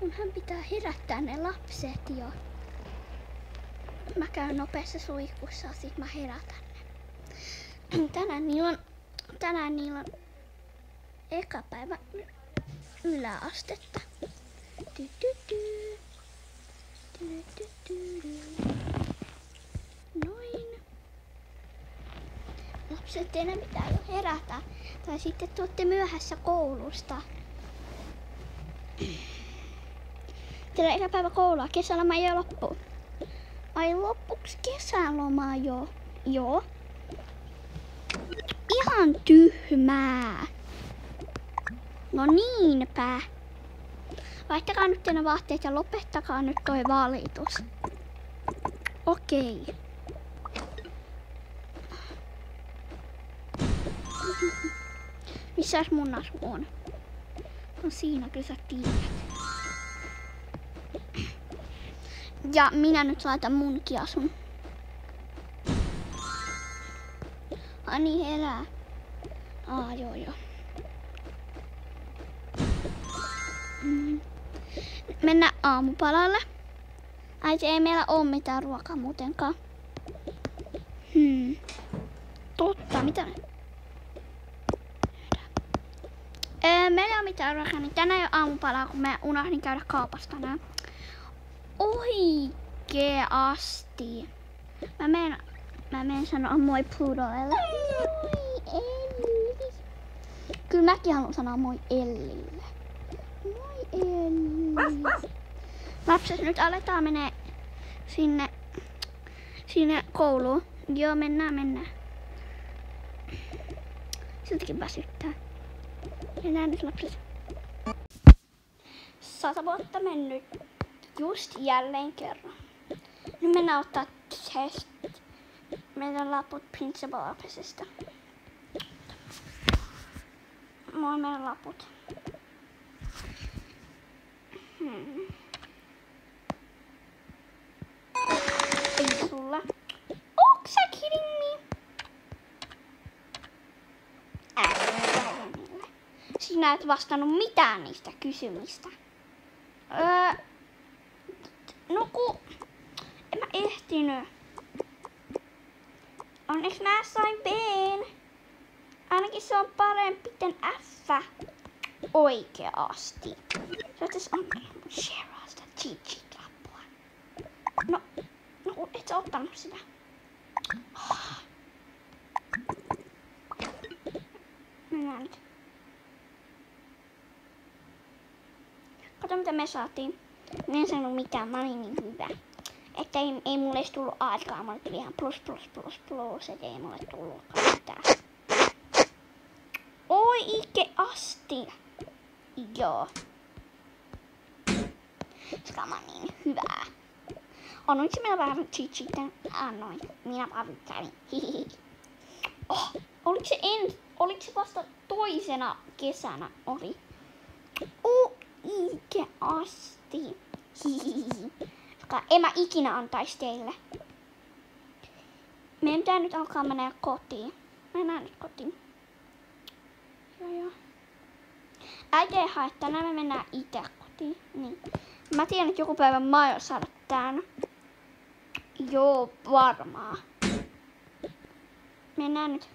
Munhan pitää herättää ne lapset jo. Mä käyn nopeassa suihkussa, sit mä herätän ne. Tänään niillä on eka päivä yläastetta. Noin. Lapset, teidän pitää jo herätä. Tai sitten tuotte myöhässä koulusta. Teillä on eka päivä koulua. Kesäloma ei ole loppu. Ai loppuksi kesäloma jo. Joo. Ihan tyhmää. No niinpä. Vaihtakaa nyt teidän vaatteet ja lopettakaa nyt toi valitus. Okei. Missäs mun asu on? No siinä, kyllä sä tiedät. Ja minä nyt laitan munkin asun. Ai niin, herää. Joo. Mennään aamupalalle. Ai ei meillä oo mitään ruokaa muutenkaan. Totta, mitä? Meillä ei oo mitään ruokaa, niin tänään ei oo aamupalaa, kun mä unohdin käydä kaupassa tänään. Oikeasti. Mä menen sanoa moi Pudolelle. Moi Elli. Kyllä mäkin haluan sanoa moi Ellille. Moi Elli. Lapset, nyt aletaan menee sinne kouluun. Joo, mennään. Siltäkin väsyttää. Mennään nyt, lapset. 100 vuotta mennyt. Just jälleen kerran. Nyt mennään ottaa test. Meidän laput Principal Officesta. Moi meidän laput. Ei sulla. Ootko sä kidding me? Sinä et vastannut mitään niistä kysymistä. No ku... En mä ehtinyt. Onneksi mä sain B:n. Ainakin se on parempi kuin F. Oikeasti. Se on tässä on Shara sitä cheat-lappua. No, et sä ottanut sitä. Mennään nyt. Kato mitä me saatiin. Mä en sanonut mitään, mä olin niin hyvä. Että ei mulle edes tullut aikaa, mulle tuli ihan plus, et ei mulle tullutkaan mitään. Oikeasti. Joo. Koska mä oon niin hyvää. Onneksi meillä vähän cheat-sheeten annoin. Minä avittelin. Oliko se vasta toisena kesänä oli? Oikeasti. En mä ikinä antais teille. Meidän pitää nyt alkaa mennä kotiin. Mennään nyt kotiin. Joo. Äiti ei hae, tänään me mennään itse kotiin. Niin. Mä tiedän, että joku päivä mä aion saada tän. Joo, varmaan. Mennään nyt.